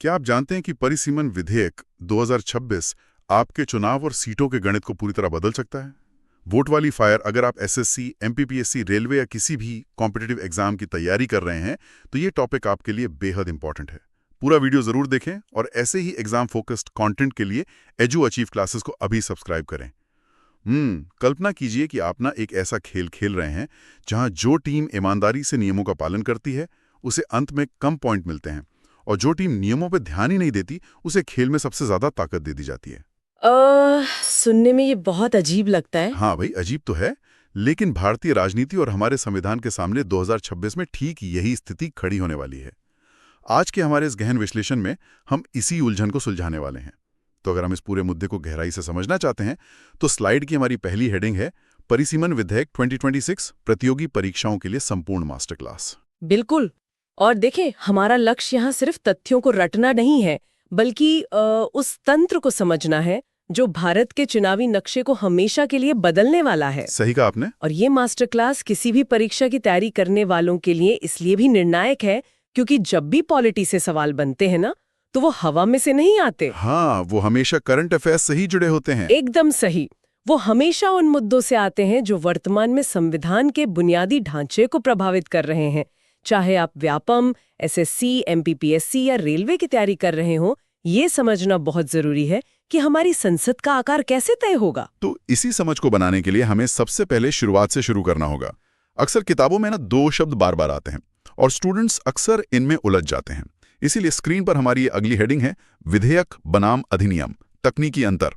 क्या आप जानते हैं कि परिसीमन विधेयक 2026 आपके चुनाव और सीटों के गणित को पूरी तरह बदल सकता है? वोट वाली फायर अगर आप एसएससी, एमपीपीएससी, रेलवे या किसी भी कॉम्पिटिटिव एग्जाम की तैयारी कर रहे हैं तो ये टॉपिक आपके लिए बेहद इंपॉर्टेंट है। पूरा वीडियो जरूर देखें और ऐसे ही एग्जाम फोकस्ड कंटेंट के लिए एजू अचीव क्लासेस को अभी सब्सक्राइब करें। कल्पना कीजिए कि आप ना एक ऐसा खेल खेल रहे हैं जहां जो टीम ईमानदारी से नियमों का पालन करती है उसे अंत में कम पॉइंट मिलते हैं और जो टीम नियमों पर ध्यान ही नहीं देती उसे खेल में सबसे ज्यादा ताकत दे दी जाती है। सुनने में ये बहुत अजीब लगता है। हाँ भाई, अजीब तो है, लेकिन भारतीय राजनीति और हमारे संविधान के सामने 2026 में ठीक यही स्थिति खड़ी होने वाली है। आज के हमारे इस गहन विश्लेषण में हम इसी उलझन को सुलझाने वाले हैं। तो अगर हम इस पूरे मुद्दे को गहराई से समझना चाहते हैं तो स्लाइड की हमारी पहली हेडिंग है परिसीमन विधेयक 2026 प्रतियोगी परीक्षाओं के लिए संपूर्ण मास्टर क्लास। बिल्कुल। और देखें, हमारा लक्ष्य यहाँ सिर्फ तथ्यों को रटना नहीं है, बल्कि उस तंत्र को समझना है जो भारत के चुनावी नक्शे को हमेशा के लिए बदलने वाला है। सही कहा आपने। और ये मास्टर क्लास किसी भी परीक्षा की तैयारी करने वालों के लिए इसलिए भी निर्णायक है क्योंकि जब भी पॉलिटी से सवाल बनते हैं ना, तो वो हवा में से नहीं आते। हाँ, वो हमेशा करंट अफेयर्स से ही जुड़े होते हैं। एकदम सही। वो हमेशा उन मुद्दों से आते हैं जो वर्तमान में संविधान के बुनियादी ढांचे को प्रभावित कर रहे हैं। चाहे आप व्यापम, एसएससी, एमपीपीएससी या रेलवे की तैयारी कर रहे हो, ये समझना बहुत जरूरी है कि हमारी संसद का आकार कैसे तय होगा। तो इसी समझ को बनाने के लिए हमें सबसे पहले शुरुआत से शुरू करना होगा। अक्सर किताबों में ना दो शब्द बार बार आते हैं और स्टूडेंट्स अक्सर इनमें उलझ जाते हैं। इसीलिए स्क्रीन पर हमारी अगली हेडिंग है विधेयक बनाम अधिनियम, तकनीकी अंतर।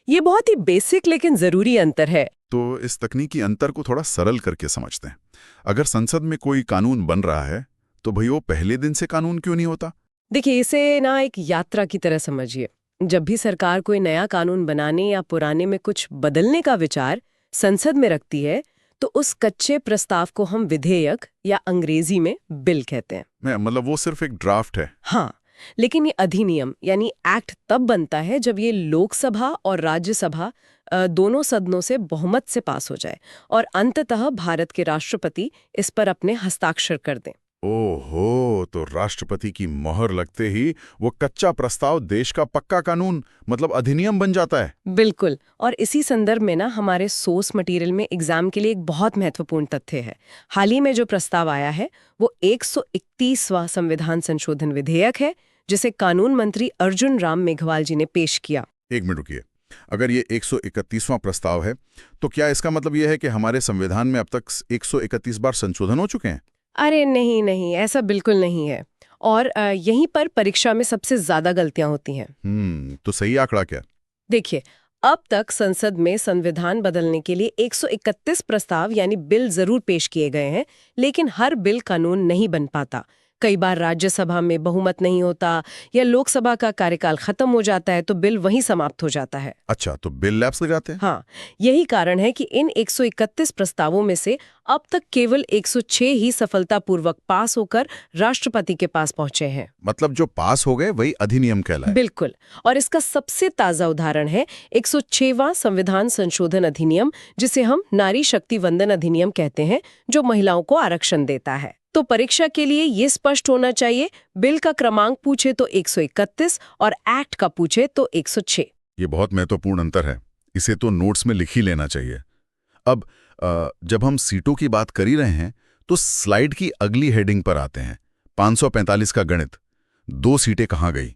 ये बहुत ही बेसिक लेकिन जरूरी अंतर है। तो इस तकनीकी अंतर को थोड़ा सरल करके समझते हैं। अगर संसद में कोई कानून बन रहा है तो भाई वो पहले दिन से कानून क्यों नहीं होता? देखिए, इसे ना एक यात्रा की तरह समझिए। जब भी सरकार कोई नया कानून बनाने या पुराने में कुछ बदलने का विचार संसद में रखती है तो उस कच्चे प्रस्ताव को हम विधेयक या अंग्रेजी में बिल कहते हैं। मतलब वो सिर्फ एक ड्राफ्ट है। हाँ, लेकिन ये अधिनियम यानी एक्ट तब बनता है जब ये लोकसभा और राज्यसभा दोनों सदनों से बहुमत से पास हो जाए और अंततः भारत के राष्ट्रपति इस पर अपने हस्ताक्षर कर दें। ओहो, तो राष्ट्रपति की मोहर लगते ही वो कच्चा प्रस्ताव देश का पक्का कानून मतलब अधिनियम बन जाता है। बिल्कुल। और इसी संदर्भ में ना हमारे सोर्स मटेरियल में एग्जाम के लिए एक बहुत महत्वपूर्ण तथ्य है। हाल ही में जो प्रस्ताव आया है वो 131वां संविधान संशोधन विधेयक है जिसे कानून मंत्री अर्जुन राम मेघवाल जी ने पेश किया। एक मिनट रुकिए, अगर ये 131वां प्रस्ताव है तो क्या इसका मतलब यह है कि हमारे संविधान में अब तक 131 बार संशोधन हो चुके हैं? अरे नहीं, ऐसा बिल्कुल नहीं है। और यहीं पर परीक्षा में सबसे ज्यादा गलतियां होती हैं। तो सही आंकड़ा क्या? देखिए, अब तक संसद में संविधान बदलने के लिए 131 प्रस्ताव यानी बिल जरूर पेश किए गए हैं, लेकिन हर बिल कानून नहीं बन पाता। कई बार राज्यसभा में बहुमत नहीं होता या लोकसभा का कार्यकाल खत्म हो जाता है तो बिल वहीं समाप्त हो जाता है। अच्छा, तो बिल लैप्स हो जाते हैं? हाँ, यही कारण है कि इन 131 प्रस्तावों में से अब तक केवल 106 ही सफलतापूर्वक पास होकर राष्ट्रपति के पास पहुंचे हैं। मतलब जो पास हो गए वही अधिनियम कहलाए? बिल्कुल। और इसका सबसे ताजा उदाहरण है 106वां संविधान संशोधन अधिनियम, जिसे हम नारी शक्ति वंदन अधिनियम कहते हैं, जो महिलाओं को आरक्षण देता है। तो परीक्षा के लिए ये स्पष्ट होना चाहिए, बिल का क्रमांक पूछे तो 131 और एक्ट का पूछे तो 106। ये बहुत महत्वपूर्ण अंतर है, इसे तो नोट्स में लिख ही लेना चाहिए। अब जब हम सीटों की बात कर ही रहे हैं तो स्लाइड की अगली हेडिंग पर आते हैं, 545 का गणित। 2 सीटें कहाँ गई?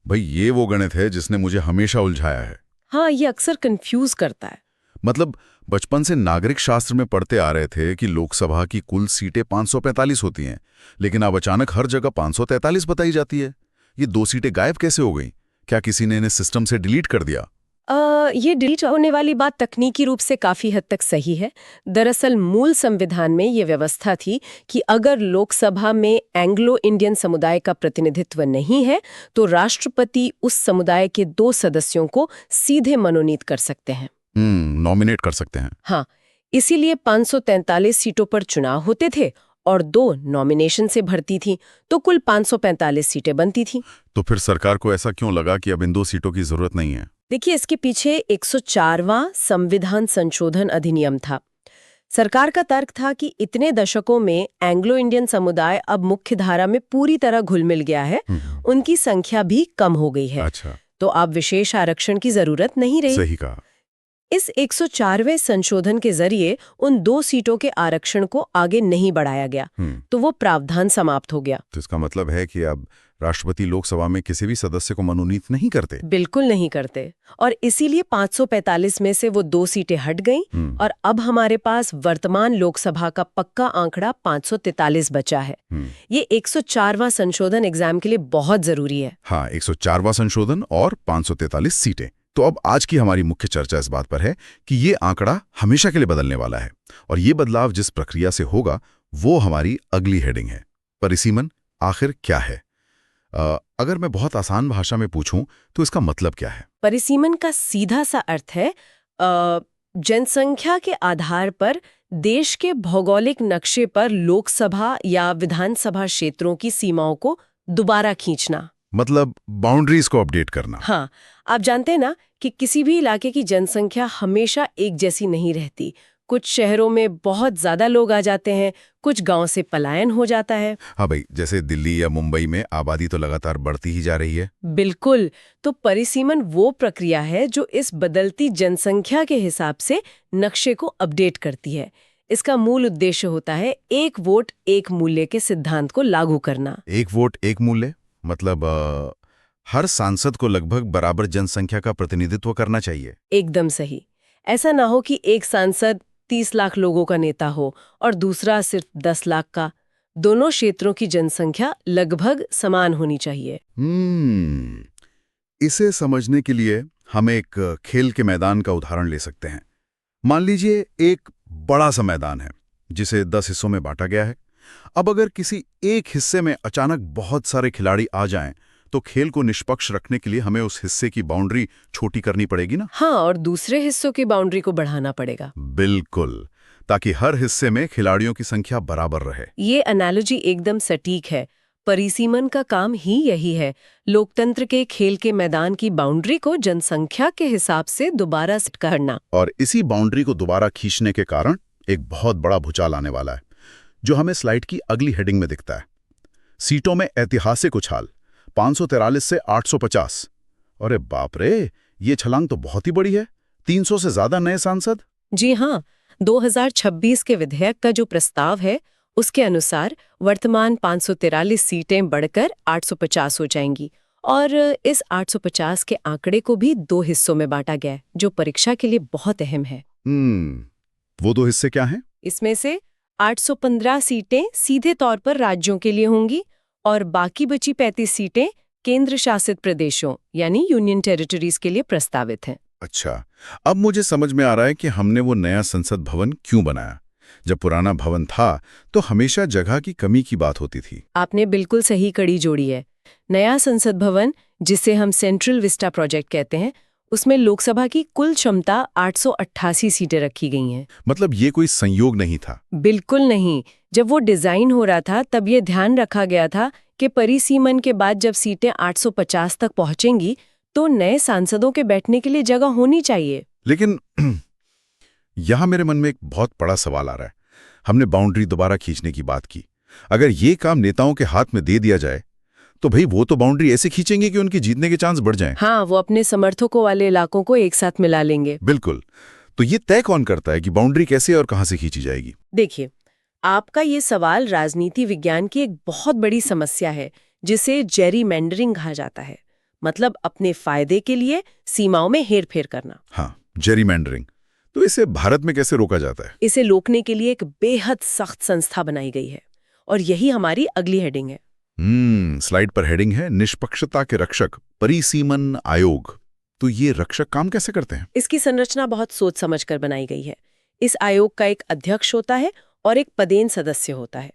भाई ये वो गणित है जिसने मुझे हमेशा उलझाया है। हाँ, ये अक्सर कंफ्यूज करता है। मतलब बचपन से नागरिक शास्त्र में पढ़ते आ रहे थे कि लोकसभा की कुल सीटें 545 होती हैं, लेकिन अब अचानक हर जगह 543 बताई जाती है। ये 2 सीटें गायब कैसे हो गई? क्या किसी ने इन्हें सिस्टम से डिलीट कर दिया? ये डिलीट होने वाली बात तकनीकी रूप से काफी हद तक सही है। दरअसल मूल संविधान में ये व्यवस्था थी कि अगर लोकसभा में एंग्लो इंडियन समुदाय का प्रतिनिधित्व नहीं है तो राष्ट्रपति उस समुदाय के 2 सदस्यों को सीधे मनोनीत कर सकते हैं। नॉमिनेट कर सकते हैं। हाँ, इसीलिए 543 सीटों पर चुनाव होते थे और 2 नॉमिनेशन से भरती थी, तो कुल 545 सीटें बनती थी। तो फिर सरकार को ऐसा क्यों लगा कि अब इन 2 सीटों की जरूरत नहीं है? देखिए, इसके पीछे 104वां संविधान संशोधन अधिनियम था। सरकार का तर्क था कि इतने दशकों में एंग्लो इंडियन समुदाय अब मुख्य धारा में पूरी तरह घुल मिल गया है, उनकी संख्या भी कम हो गई है। अच्छा, तो अब विशेष आरक्षण की जरूरत नहीं रही। सही कहा। इस 104वें संशोधन के जरिए उन 2 सीटों के आरक्षण को आगे नहीं बढ़ाया गया, तो वो प्रावधान समाप्त हो गया। तो इसका मतलब है कि अब राष्ट्रपति लोकसभा में किसी भी सदस्य को मनोनीत नहीं करते। बिल्कुल नहीं करते, और इसीलिए 545 में से वो 2 सीटें हट गईं और अब हमारे पास वर्तमान लोकसभा का पक्का आंकड़ा 543 बचा है। ये 104वां संशोधन एग्जाम के लिए बहुत जरूरी है। हाँ, 104वां संशोधन और 543 सीटें। तो अब आज की हमारी मुख्य चर्चा इस बात पर है कि ये आंकड़ा हमेशा के लिए बदलने वाला है, और ये बदलाव जिस प्रक्रिया से होगा वो हमारी अगली हेडिंग है। परिसीमन आखिर क्या है? अगर मैं बहुत आसान भाषा में पूछूं तो इसका मतलब क्या है? परिसीमन का सीधा सा अर्थ है जनसंख्या के आधार पर देश के भौगोलिक नक्शे पर लोकसभा या विधानसभा क्षेत्रों की सीमाओं को दोबारा खींचना। मतलब बाउंड्रीज को अपडेट करना। हाँ, आप जानते हैं ना कि किसी भी इलाके की जनसंख्या हमेशा एक जैसी नहीं रहती। कुछ शहरों में बहुत ज्यादा लोग आ जाते हैं, कुछ गांव से पलायन हो जाता है। हाँ भाई, जैसे दिल्ली या मुंबई में आबादी तो लगातार बढ़ती ही जा रही है। बिल्कुल। तो परिसीमन वो प्रक्रिया है जो इस बदलती जनसंख्या के हिसाब से नक्शे को अपडेट करती है। इसका मूल उद्देश्य होता है एक वोट एक मूल्य के सिद्धांत को लागू करना। एक वोट एक मूल्य मतलब हर सांसद को लगभग बराबर जनसंख्या का प्रतिनिधित्व करना चाहिए। एकदम सही। ऐसा ना हो कि एक सांसद 30 लाख लोगों का नेता हो और दूसरा सिर्फ 10 लाख का। दोनों क्षेत्रों की जनसंख्या लगभग समान होनी चाहिए। इसे समझने के लिए हम एक खेल के मैदान का उदाहरण ले सकते हैं। मान लीजिए एक बड़ा सा मैदान है जिसे 10 हिस्सों में बांटा गया है। अब अगर किसी एक हिस्से में अचानक बहुत सारे खिलाड़ी आ जाएं, तो खेल को निष्पक्ष रखने के लिए हमें उस हिस्से की बाउंड्री छोटी करनी पड़ेगी ना? हाँ, और दूसरे हिस्सों की बाउंड्री को बढ़ाना पड़ेगा। बिल्कुल, ताकि हर हिस्से में खिलाड़ियों की संख्या बराबर रहे। ये एनालॉजी एकदम सटीक है। परिसीमन का काम ही यही है, लोकतंत्र के खेल के मैदान की बाउंड्री को जनसंख्या के हिसाब से दोबारा सेट करना। और इसी बाउंड्री को दोबारा खींचने के कारण एक बहुत बड़ा भूचाल आने वाला है, जो हमें स्लाइड की अगली हेडिंग में दिखता है। सीटों में ऐतिहासिक उछाल 543 से 850। अरे बाप रे, ये छलांग तो बहुत ही बड़ी है। 300 से ज्यादा नए सांसद। जी हाँ, 2026 के विधेयक का जो प्रस्ताव है उसके अनुसार वर्तमान 543 सीटें बढ़कर 850 हो जाएंगी, और इस 850 के आंकड़े को भी 2 हिस्सों में बांटा गया है, जो परीक्षा के लिए बहुत अहम है। वो 2 हिस्से क्या हैं? इसमें से 815 सीटें सीधे तौर पर राज्यों के लिए होंगी और बाकी बची 35 सीटें केंद्र शासित प्रदेशों यानी यूनियन टेरिटरीज के लिए प्रस्तावित हैं। अच्छा, अब मुझे समझ में आ रहा है कि हमने वो नया संसद भवन क्यों बनाया। जब पुराना भवन था तो हमेशा जगह की कमी की बात होती थी। आपने बिल्कुल सही कड़ी जोड़ी है। नया संसद भवन, जिसे हम सेंट्रल विस्टा प्रोजेक्ट कहते हैं, उसमें लोकसभा की कुल क्षमता 888 सीटें रखी गई हैं। मतलब ये कोई संयोग नहीं था? बिल्कुल नहीं। जब वो डिजाइन हो रहा था तब ये ध्यान रखा गया था कि परिसीमन के बाद जब सीटें 850 तक पहुंचेंगी तो नए सांसदों के बैठने के लिए जगह होनी चाहिए। लेकिन यहां मेरे मन में एक बहुत बड़ा सवाल आ रहा है। हमने बाउंड्री दोबारा खींचने की बात की। अगर ये काम नेताओं के हाथ में दे दिया जाए तो भाई वो तो बाउंड्री ऐसे खींचेंगे कि उनकी जीतने के चांस बढ़ जाएं। हाँ, वो अपने समर्थकों वाले इलाकों को एक साथ मिला लेंगे। बिल्कुल। तो ये तय कौन करता है कि बाउंड्री कैसे और कहां से खींची जाएगी? देखिए, आपका ये सवाल राजनीति विज्ञान की एक बहुत बड़ी समस्या है, जिसे जेरीमैंडरिंग कहा जाता है। मतलब अपने फायदे के लिए सीमाओं में हेरफेर करना। हाँ, जेरीमैंडरिंग। तो इसे भारत में कैसे रोका जाता है? इसे रोकने के लिए एक बेहद सख्त संस्था बनाई गई है, और यही हमारी अगली हेडिंग है। स्लाइड पर हेडिंग है निष्पक्षता के रक्षक परिसीमन आयोग। तो ये रक्षक काम कैसे करते हैं? इसकी संरचना बहुत सोच समझ कर बनाई गई है। इस आयोग का एक अध्यक्ष होता है और एक पदेन सदस्य होता है।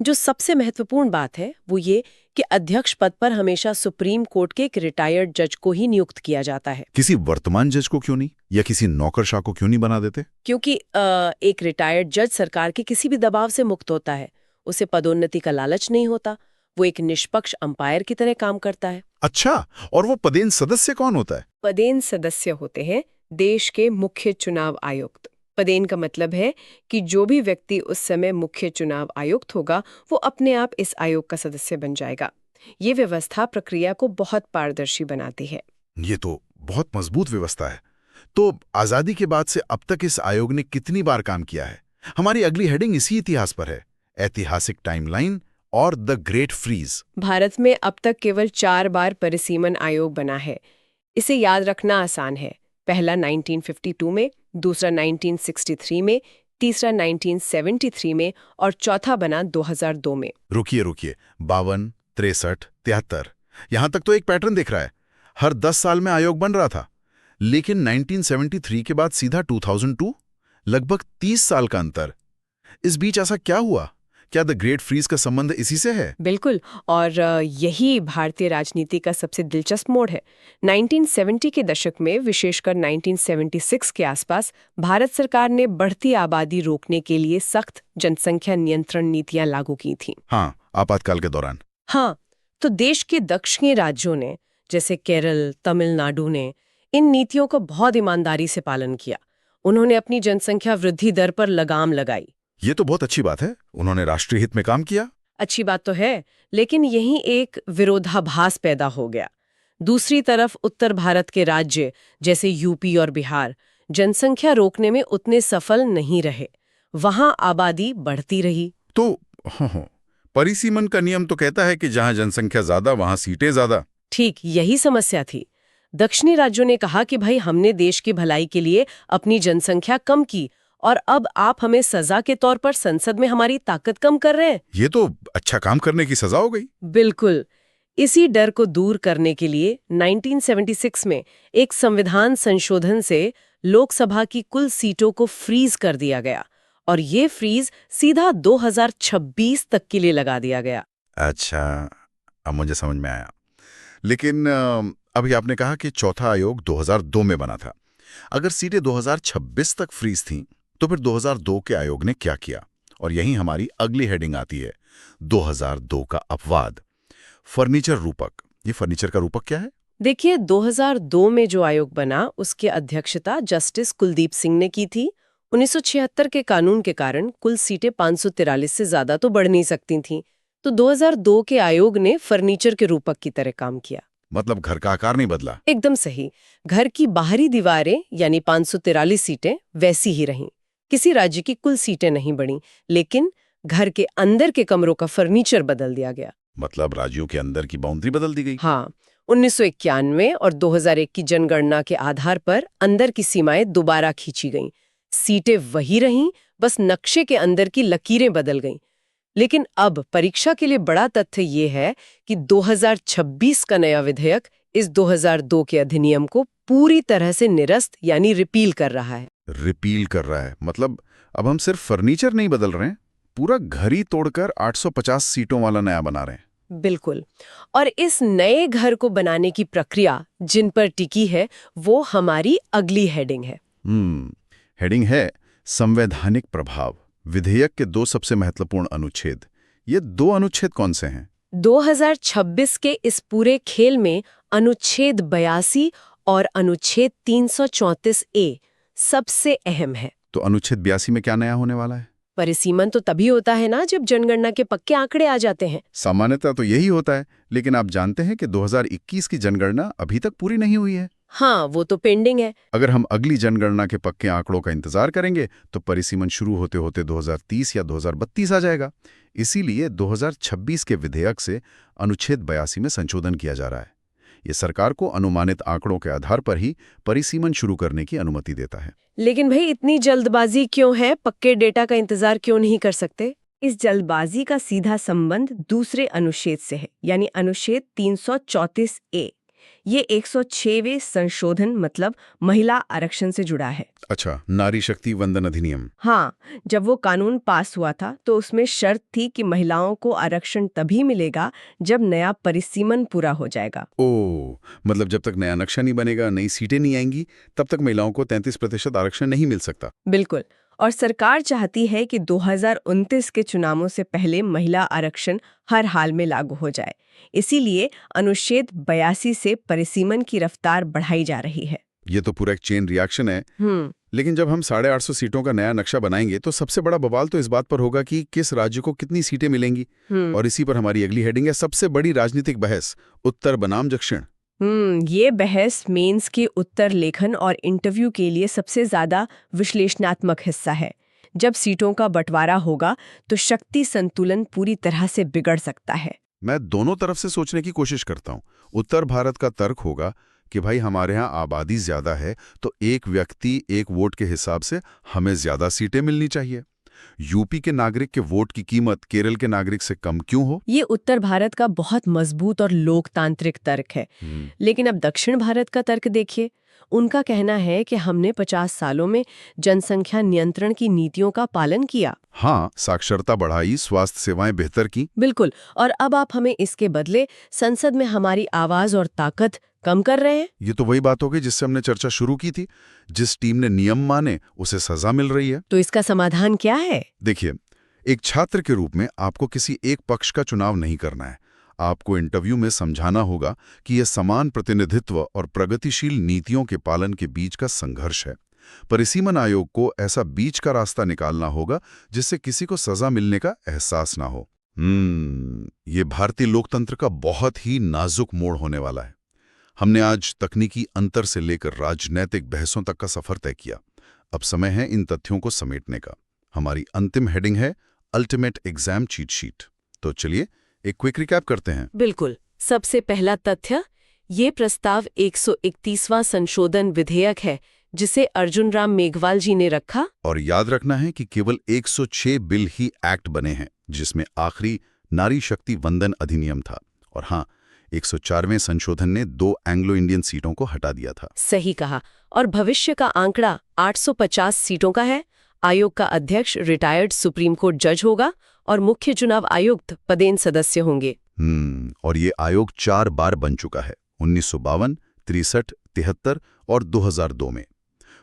जो सबसे महत्वपूर्ण बात है वो ये कि अध्यक्ष पद पर हमेशा सुप्रीम कोर्ट के एक रिटायर्ड जज को ही नियुक्त किया जाता है। किसी वर्तमान जज को क्यों नहीं, या किसी नौकरशाह को क्यों नहीं बना देते? क्योंकि एक रिटायर्ड जज सरकार के किसी भी दबाव से मुक्त होता है। उसे पदोन्नति का लालच नहीं होता। वो एक निष्पक्ष अंपायर की तरह काम करता है। अच्छा, और वो पदेन सदस्य कौन होता है? पदेन सदस्य होते हैं देश के मुख्य चुनाव आयुक्त। पदेन का मतलब है कि जो भी व्यक्ति उस समय मुख्य चुनाव आयुक्त होगा वो अपने आप इस आयोग का सदस्य बन जाएगा। ये व्यवस्था प्रक्रिया को बहुत पारदर्शी बनाती है। ये तो बहुत मजबूत व्यवस्था है। तो आजादी के बाद से अब तक इस आयोग ने कितनी बार काम किया है? हमारी अगली हेडिंग इसी इतिहास पर है, ऐतिहासिक टाइमलाइन और द ग्रेट फ्रीज। भारत में अब तक केवल 4 बार परिसीमन आयोग बना है। इसे याद रखना आसान है। पहला 1952 में, दूसरा 1963 में, तीसरा 1973 में और चौथा बना 2002 में। रुकिए 52, 63, 73, यहां तक तो एक पैटर्न दिख रहा है। हर 10 साल में आयोग बन रहा था। लेकिन 1973 के बाद सीधा 2002, लगभग 30 साल का अंतर। इस बीच ऐसा क्या हुआ? क्या द ग्रेट फ्रीज का संबंध इसी से है? बिल्कुल, और यही भारतीय राजनीति का सबसे दिलचस्प मोड़ है। 1970 के दशक में, विशेषकर 1976 के आसपास, भारत सरकार ने बढ़ती आबादी रोकने के लिए सख्त जनसंख्या नियंत्रण नीतियां लागू की थीं। हाँ, आपातकाल के दौरान। हाँ, तो देश के दक्षिणी राज्यों ने, जैसे केरल, तमिलनाडु ने, इन नीतियों का बहुत ईमानदारी से पालन किया। उन्होंने अपनी जनसंख्या वृद्धि दर पर लगाम लगाई। ये तो बहुत अच्छी बात है। उन्होंने राष्ट्रीय हित में काम किया। अच्छी बात तो है, लेकिन यहीं एक विरोधाभास पैदा हो गया। दूसरी तरफ उत्तर भारत के राज्य जैसे यूपी और बिहार जनसंख्या रोकने में उतने सफल नहीं रहे। वहां आबादी बढ़ती रही। तो हाँ, परिसीमन का नियम तो कहता है कि जहां जनसंख्या ज्यादा वहां सीटें ज्यादा। ठीक यही समस्या थी। दक्षिणी राज्यों ने कहा कि भाई, हमने देश की भलाई के लिए अपनी जनसंख्या कम की और अब आप हमें सजा के तौर पर संसद में हमारी ताकत कम कर रहे हैं। ये तो अच्छा काम करने की सजा हो गई। बिल्कुल। इसी डर को दूर करने के लिए 1976 में एक संविधान संशोधन से लोकसभा की कुल सीटों को फ्रीज कर दिया गया और ये फ्रीज सीधा 2026 तक के लिए लगा दिया गया। अच्छा, अब मुझे समझ में आया। लेकिन अभी आपने कहा कि चौथा आयोग 2002 में बना था। अगर सीटें 2026 तक फ्रीज थीं, तो फिर 2002 के आयोग ने क्या किया? और यहीं हमारी अगली हेडिंग आती है, 2002 का अपवाद। फर्नीचर रूपक। ये फर्नीचर का रूपक क्या है? देखिए, 2002 में जो आयोग बना उसकी अध्यक्षता जस्टिस कुलदीप सिंह ने की थी। 1976 के कानून के कारण कुल सीटें 543 से ज्यादा तो बढ़ नहीं सकती थीं, तो 2002 के आयोग ने फर्नीचर के रूपक की तरह काम किया। मतलब घर का आकार नहीं बदला। एकदम सही। घर की बाहरी दीवारें यानी 543 सीटें वैसी ही रहीं। किसी राज्य की कुल सीटें नहीं बढ़ीं, लेकिन घर के अंदर के कमरों का फर्नीचर बदल दिया गया। मतलब राज्यों के अंदर की बाउंड्री बदल दी गई। हाँ, 1991 और 2001 की जनगणना के आधार पर अंदर की सीमाएं दोबारा खींची गईं। सीटें वही रहीं, बस नक्शे के अंदर की लकीरें बदल गईं। लेकिन अब परीक्षा के लिए बड़ा तथ्य ये है कि 2026 का नया विधेयक इस 2002 के अधिनियम को पूरी तरह से निरस्त यानी रिपील कर रहा है। रिपील कर रहा है मतलब अब हम सिर्फ फर्नीचर नहीं बदल रहे हैं, पूरा घर ही तोड़कर 850 सीटों वाला नया बना रहे हैं। बिल्कुल। और इस नए घर को बनाने की प्रक्रिया जिन पर टिकी है वो हमारी अगली हेडिंग है। हेडिंग है संवैधानिक प्रभाव। विधेयक के 2 सबसे महत्वपूर्ण अनुच्छेद। ये 2 अनुच्छेद कौन से हैं? 2026 के इस पूरे खेल में अनुच्छेद 82 और अनुच्छेद 334A सबसे अहम है। तो अनुच्छेद 82 में क्या नया होने वाला है? परिसीमन तो तभी होता है ना जब जनगणना के पक्के आंकड़े आ जाते हैं। सामान्यतः तो यही होता है, लेकिन आप जानते हैं कि 2021 की जनगणना अभी तक पूरी नहीं हुई है। हाँ, वो तो पेंडिंग है। अगर हम अगली जनगणना के पक्के आंकड़ों का इंतजार करेंगे तो परिसीमन शुरू होते होते 2030 या 2032 आ जाएगा। इसीलिए 2026 के विधेयक से अनुच्छेद 82 में संशोधन किया जा रहा है। ये सरकार को अनुमानित आंकड़ों के आधार पर ही परिसीमन शुरू करने की अनुमति देता है। लेकिन भाई, इतनी जल्दबाजी क्यों है? पक्के डेटा का इंतजार क्यों नहीं कर सकते? इस जल्दबाजी का सीधा संबंध दूसरे अनुच्छेद से है, यानी अनुच्छेद 334A। ये 106वें संशोधन मतलब महिला आरक्षण से जुड़ा है। अच्छा, नारी शक्ति वंदन अधिनियम। हाँ, जब वो कानून पास हुआ था तो उसमें शर्त थी कि महिलाओं को आरक्षण तभी मिलेगा जब नया परिसीमन पूरा हो जाएगा। ओह, मतलब जब तक नया नक्शा नहीं बनेगा, नई सीटें नहीं आएंगी, तब तक महिलाओं को 33% आरक्षण नहीं मिल सकता। बिल्कुल। और सरकार चाहती है कि 2029 के चुनावों से पहले महिला आरक्षण हर हाल में लागू हो जाए। इसीलिए अनुच्छेद 82 से परिसीमन की रफ्तार बढ़ाई जा रही है। ये तो पूरा एक चेन रिएक्शन है। लेकिन जब हम 850 सीटों का नया नक्शा बनाएंगे तो सबसे बड़ा बवाल तो इस बात पर होगा कि किस राज्य को कितनी सीटें मिलेंगी। और इसी पर हमारी अगली हेडिंग है सबसे बड़ी राजनीतिक बहस, उत्तर बनाम दक्षिण। ये बहस मेंस के उत्तर लेखन और इंटरव्यू के लिए सबसे ज्यादा विश्लेषणात्मक हिस्सा है। जब सीटों का बंटवारा होगा तो शक्ति संतुलन पूरी तरह से बिगड़ सकता है। मैं दोनों तरफ से सोचने की कोशिश करता हूँ। उत्तर भारत का तर्क होगा कि भाई हमारे यहाँ आबादी ज्यादा है तो एक व्यक्ति एक वोट के हिसाब से हमें ज्यादा सीटें मिलनी चाहिए। यूपी के नागरिक के वोट की कीमत केरल के नागरिक से कम क्यों हो? ये उत्तर भारत का बहुत मजबूत और लोकतांत्रिक तर्क है। लेकिन अब दक्षिण भारत का तर्क देखिए। उनका कहना है कि हमने 50 सालों में जनसंख्या नियंत्रण की नीतियों का पालन किया। हाँ, साक्षरता बढ़ाई, स्वास्थ्य सेवाएं बेहतर की। बिल्कुल, और अब आप हमें इसके बदले संसद में हमारी आवाज और ताकत कम कर रहे हैं। ये तो वही बात हो गई जिससे हमने चर्चा शुरू की थी। जिस टीम ने नियम माने उसे सजा मिल रही है। तो इसका समाधान क्या है? देखिए, एक छात्र के रूप में आपको किसी एक पक्ष का चुनाव नहीं करना है। आपको इंटरव्यू में समझाना होगा कि यह समान प्रतिनिधित्व और प्रगतिशील नीतियों के पालन के बीच का संघर्ष है। परिसीमन आयोग को ऐसा बीच का रास्ता निकालना होगा जिससे किसी को सजा मिलने का एहसास ना हो। ये भारतीय लोकतंत्र का बहुत ही नाजुक मोड़ होने वाला है। हमने आज तकनीकी अंतर से लेकर राजनैतिक बहसों तक का सफर तय किया। अब समय है इन तथ्यों को समेटने का। हमारी अंतिम हेडिंग है अल्टीमेट एग्जाम चीट शीट। तो चलिए एक क्विक रिकैप करते हैं। बिल्कुल। सबसे पहला तथ्य, ये प्रस्ताव 131वां संशोधन विधेयक है जिसे अर्जुन राम मेघवाल जी ने रखा। और याद रखना है कि केवल 106 बिल ही एक्ट बने हैं, जिसमें आखिरी नारी शक्ति वंदन अधिनियम था। और हाँ, 104वें संशोधन ने 2 एंग्लो इंडियन सीटों को हटा दिया था। सही कहा। और भविष्य का आंकड़ा 850 सीटों का है। आयोग का अध्यक्ष रिटायर्ड सुप्रीम कोर्ट जज होगा और मुख्य चुनाव आयुक्त पदेन सदस्य होंगे। और ये आयोग 4 बार बन चुका है, 1952, 63, 73 और 2002 में।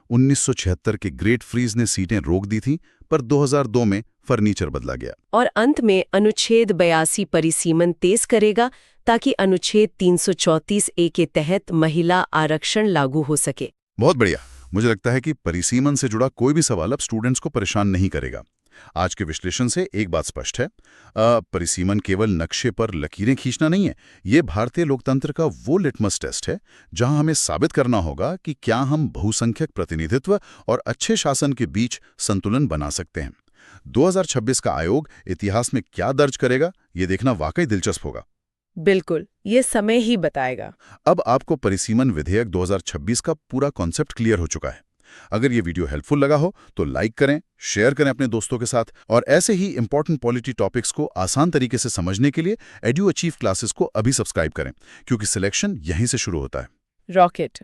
1976 के ग्रेट फ्रीज ने सीटें रोक दी थीं, पर 2002 में फर्नीचर बदला गया। और अंत में अनुच्छेद 82 परिसीमन तेज करेगा ताकि अनुच्छेद 334A के तहत महिला आरक्षण लागू हो सके। बहुत बढ़िया। मुझे लगता है कि परिसीमन से जुड़ा कोई भी सवाल अब स्टूडेंट्स को परेशान नहीं करेगा। आज के विश्लेषण से एक बात स्पष्ट है, परिसीमन केवल नक्शे पर लकीरें खींचना नहीं है। ये भारतीय लोकतंत्र का वो लिटमस टेस्ट है जहां हमें साबित करना होगा कि क्या हम बहुसंख्यक प्रतिनिधित्व और अच्छे शासन के बीच संतुलन बना सकते हैं। 2026 का आयोग इतिहास में क्या दर्ज करेगा, ये देखना वाकई दिलचस्प होगा। बिल्कुल, ये समय ही बताएगा। अब आपको परिसीमन विधेयक 2026 का पूरा कॉन्सेप्ट क्लियर हो चुका है। अगर ये वीडियो हेल्पफुल लगा हो तो लाइक करें, शेयर करें अपने दोस्तों के साथ, और ऐसे ही इंपॉर्टेंट पॉलिटी टॉपिक्स को आसान तरीके से समझने के लिए एडुअचीव क्लासेस को अभी सब्सक्राइब करें, क्योंकि सिलेक्शन यहीं से शुरू होता है। रॉकेट।